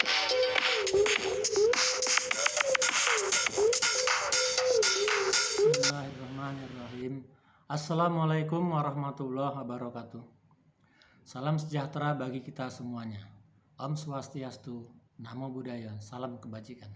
Bismillahirrahmanirrahim. Assalamualaikum warahmatullahi wabarakatuh. Salam sejahtera bagi kita semuanya. Om Swastiastu, Namo Buddhaya, salam kebajikan.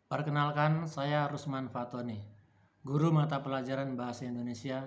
Perkenalkan, saya Rusman Fatoni, guru mata pelajaran Bahasa Indonesia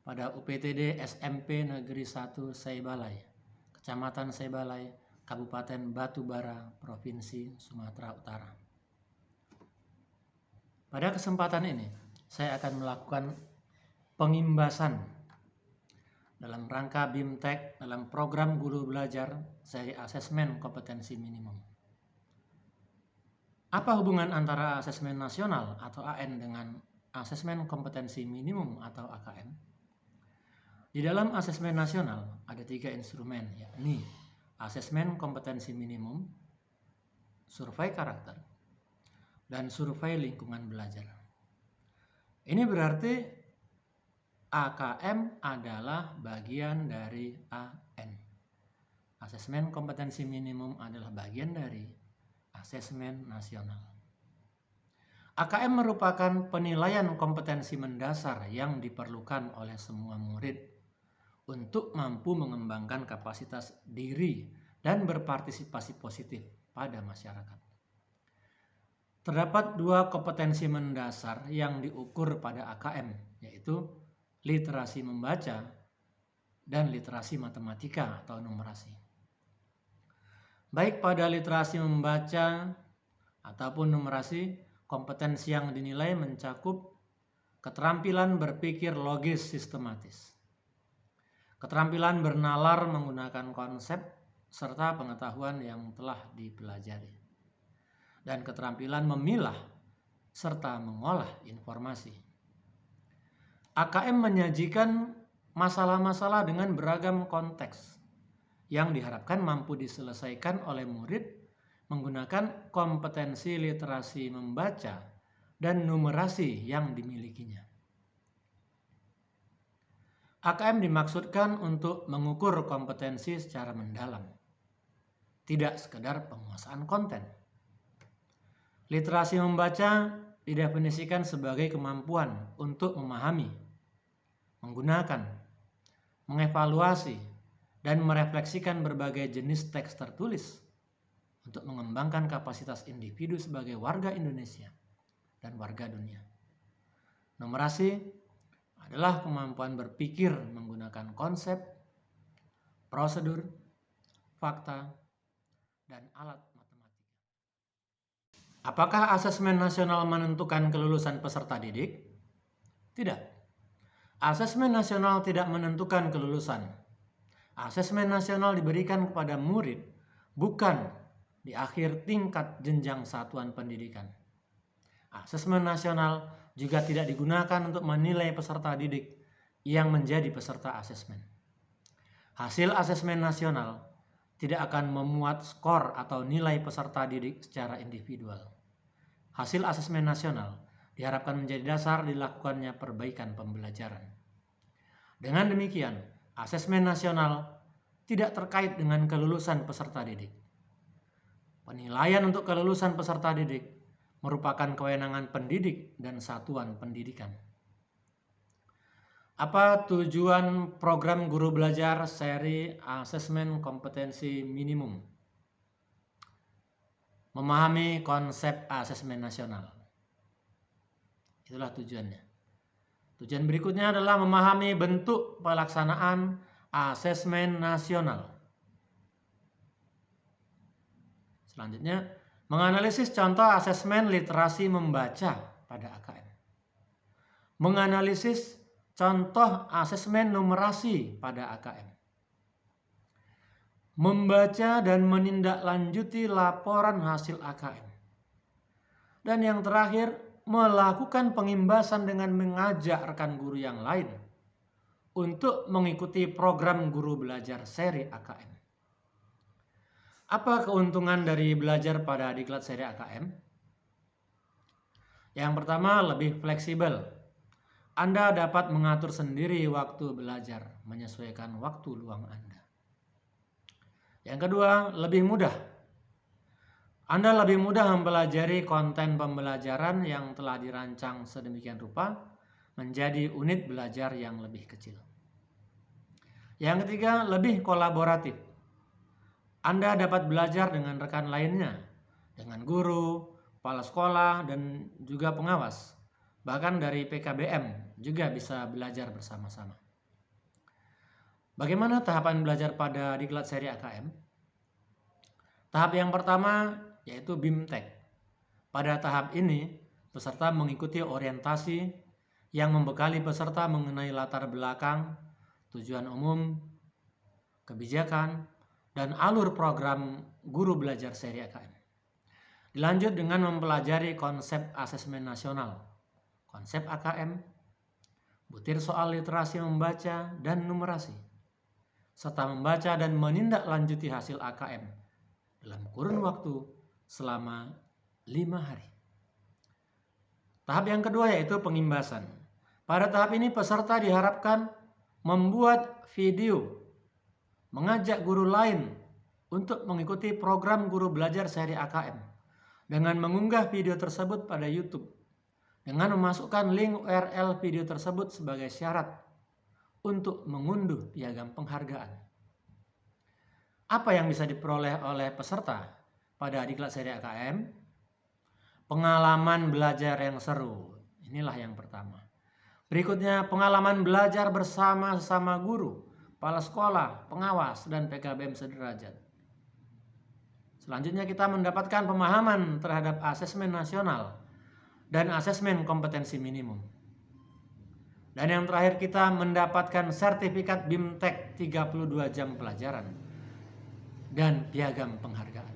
pada UPTD SMP Negeri 1 Seibalai, Kecamatan Seibalai, Kabupaten Batubara, Provinsi Sumatera Utara. Pada kesempatan ini, saya akan melakukan pengimbasan dalam rangka BIMTEK dalam program guru belajar seri asesmen kompetensi minimum. Apa hubungan antara asesmen nasional atau AN dengan asesmen kompetensi minimum atau AKM? Di dalam asesmen nasional ada 3 instrumen, yakni asesmen kompetensi minimum, survei karakter, dan survei lingkungan belajar. Ini berarti AKM adalah bagian dari AN. Asesmen kompetensi minimum adalah bagian dari asesmen nasional. AKM merupakan penilaian kompetensi mendasar yang diperlukan oleh semua murid untuk mampu mengembangkan kapasitas diri dan berpartisipasi positif pada masyarakat. Terdapat 2 kompetensi mendasar yang diukur pada AKM, yaitu literasi membaca dan literasi matematika atau numerasi. Baik pada literasi membaca ataupun numerasi, kompetensi yang dinilai mencakup keterampilan berpikir logis sistematis, keterampilan bernalar menggunakan konsep serta pengetahuan yang telah dipelajari, dan keterampilan memilah serta mengolah informasi. AKM menyajikan masalah-masalah dengan beragam konteks yang diharapkan mampu diselesaikan oleh murid menggunakan kompetensi literasi membaca dan numerasi yang dimilikinya. AKM dimaksudkan untuk mengukur kompetensi secara mendalam, tidak sekedar penguasaan konten. Literasi membaca didefinisikan sebagai kemampuan untuk memahami, menggunakan, mengevaluasi, dan merefleksikan berbagai jenis teks tertulis untuk mengembangkan kapasitas individu sebagai warga Indonesia dan warga dunia. Numerasi adalah kemampuan berpikir menggunakan konsep, prosedur, fakta, dan alat matematika. Apakah asesmen nasional menentukan kelulusan peserta didik? Tidak. Asesmen nasional tidak menentukan kelulusan. Asesmen nasional diberikan kepada murid, bukan di akhir tingkat jenjang satuan pendidikan. Asesmen nasional juga tidak digunakan untuk menilai peserta didik yang menjadi peserta asesmen. Hasil asesmen nasional tidak akan memuat skor atau nilai peserta didik secara individual. Hasil asesmen nasional diharapkan menjadi dasar dilakukannya perbaikan pembelajaran. Dengan demikian, asesmen nasional tidak terkait dengan kelulusan peserta didik. Penilaian untuk kelulusan peserta didik merupakan kewenangan pendidik dan satuan pendidikan. Apa tujuan program guru belajar seri asesmen kompetensi minimum? Memahami konsep asesmen nasional. Itulah tujuannya. Tujuan berikutnya adalah memahami bentuk pelaksanaan asesmen nasional. Selanjutnya, menganalisis contoh asesmen literasi membaca pada AKM. Menganalisis contoh asesmen numerasi pada AKM. Membaca dan menindaklanjuti laporan hasil AKM. Dan yang terakhir, melakukan pengimbasan dengan mengajak rekan guru yang lain untuk mengikuti program guru belajar seri AKM. Apa keuntungan dari belajar pada diklat seri AKM? Yang pertama, lebih fleksibel. Anda dapat mengatur sendiri waktu belajar, menyesuaikan waktu luang Anda. Yang kedua, lebih mudah. Anda lebih mudah mempelajari konten pembelajaran yang telah dirancang sedemikian rupa menjadi unit belajar yang lebih kecil. Yang ketiga, lebih kolaboratif. Anda dapat belajar dengan rekan lainnya, dengan guru, kepala sekolah, dan juga pengawas. Bahkan dari PKBM juga bisa belajar bersama-sama. Bagaimana tahapan belajar pada diklat seri AKM? Tahap yang pertama yaitu BIMTEK. Pada tahap ini, peserta mengikuti orientasi yang membekali peserta mengenai latar belakang, tujuan umum, kebijakan, dan alur program guru belajar seri AKM. Dilanjut dengan mempelajari konsep asesmen nasional, konsep AKM, butir soal literasi membaca dan numerasi, serta membaca dan menindaklanjuti hasil AKM dalam kurun waktu selama 5 hari. Tahap yang kedua yaitu pengimbasan. Pada tahap ini peserta diharapkan membuat video, mengajak guru lain untuk mengikuti program guru belajar seri AKM dengan mengunggah video tersebut pada YouTube dengan memasukkan link URL video tersebut sebagai syarat untuk mengunduh piagam penghargaan. Apa yang bisa diperoleh oleh peserta pada diklat seri AKM? Pengalaman belajar yang seru. Inilah yang pertama. Berikutnya, pengalaman belajar bersama sesama guru, kepala sekolah, pengawas, dan PKBM sederajat. Selanjutnya kita mendapatkan pemahaman terhadap asesmen nasional dan asesmen kompetensi minimum. Dan yang terakhir kita mendapatkan sertifikat BIMTEK 32 jam pelajaran dan piagam penghargaan.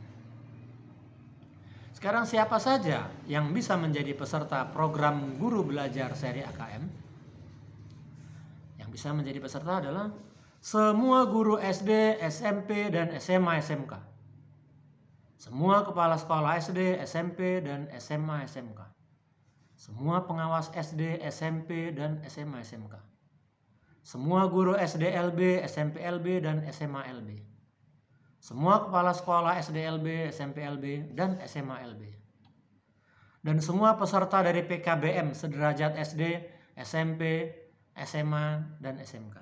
Sekarang siapa saja yang bisa menjadi peserta program guru belajar seri AKM? Yang bisa menjadi peserta adalah semua guru SD, SMP, dan SMA SMK. Semua kepala sekolah SD, SMP, dan SMA SMK. Semua pengawas SD, SMP, dan SMA SMK. Semua guru SD LB, SMP LB, dan SMA LB. Semua kepala sekolah SD LB, SMP LB, dan SMA LB. Dan semua peserta dari PKBM sederajat SD, SMP, SMA, dan SMK.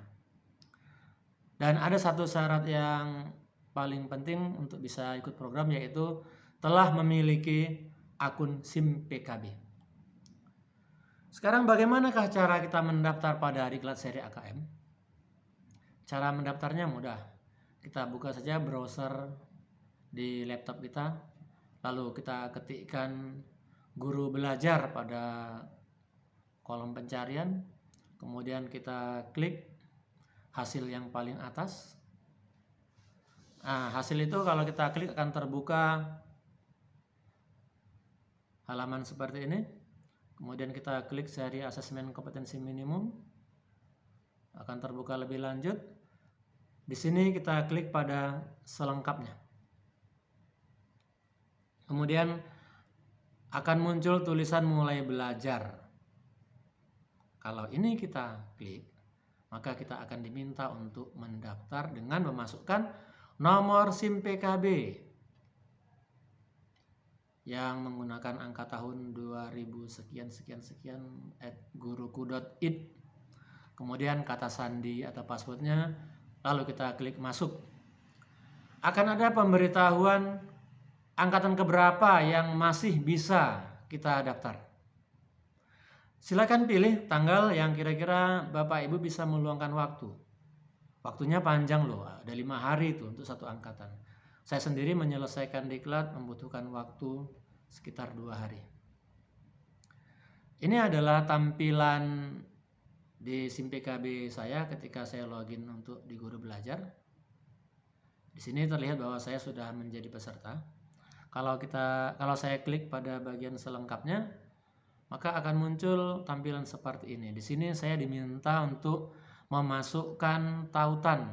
Dan ada satu syarat yang paling penting untuk bisa ikut program yaitu telah memiliki akun SIM PKB. Sekarang bagaimanakah cara kita mendaftar pada diklat seri AKM? Cara mendaftarnya mudah. Kita buka saja browser di laptop kita, lalu kita ketikkan guru belajar pada kolom pencarian, kemudian kita klik hasil yang paling atas. Nah, hasil itu kalau kita klik akan terbuka halaman seperti ini. Kemudian kita klik seri asesmen kompetensi minimum, akan terbuka lebih lanjut. Di sini kita klik pada selengkapnya. Kemudian akan muncul tulisan mulai belajar. Kalau ini kita klik, maka kita akan diminta untuk mendaftar dengan memasukkan nomor SIM PKB yang menggunakan angka tahun 2000 sekian @guruku.id. Kemudian kata sandi atau passwordnya. Lalu kita klik masuk. Akan ada pemberitahuan angkatan keberapa yang masih bisa kita daftar. Silakan pilih tanggal yang kira-kira Bapak Ibu bisa meluangkan waktu. Waktunya panjang loh, ada 5 hari itu untuk satu angkatan. Saya sendiri menyelesaikan diklat membutuhkan waktu sekitar 2 hari. Ini adalah tampilan di SIM PKB saya ketika saya login untuk di guru belajar. Di sini terlihat bahwa saya sudah menjadi peserta. Kalau saya klik pada bagian selengkapnya, maka akan muncul tampilan seperti ini. Di sini saya diminta untuk memasukkan tautan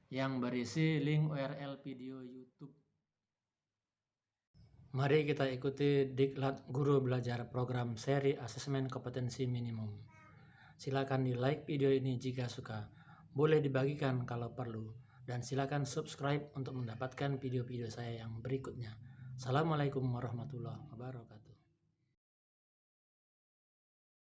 yang berisi link URL video YouTube. Mari kita ikuti diklat guru belajar program seri asesmen kompetensi minimum. Silakan di like video ini jika suka, boleh dibagikan kalau perlu, dan silakan subscribe untuk mendapatkan video-video saya yang berikutnya. Assalamualaikum warahmatullahi wabarakatuh.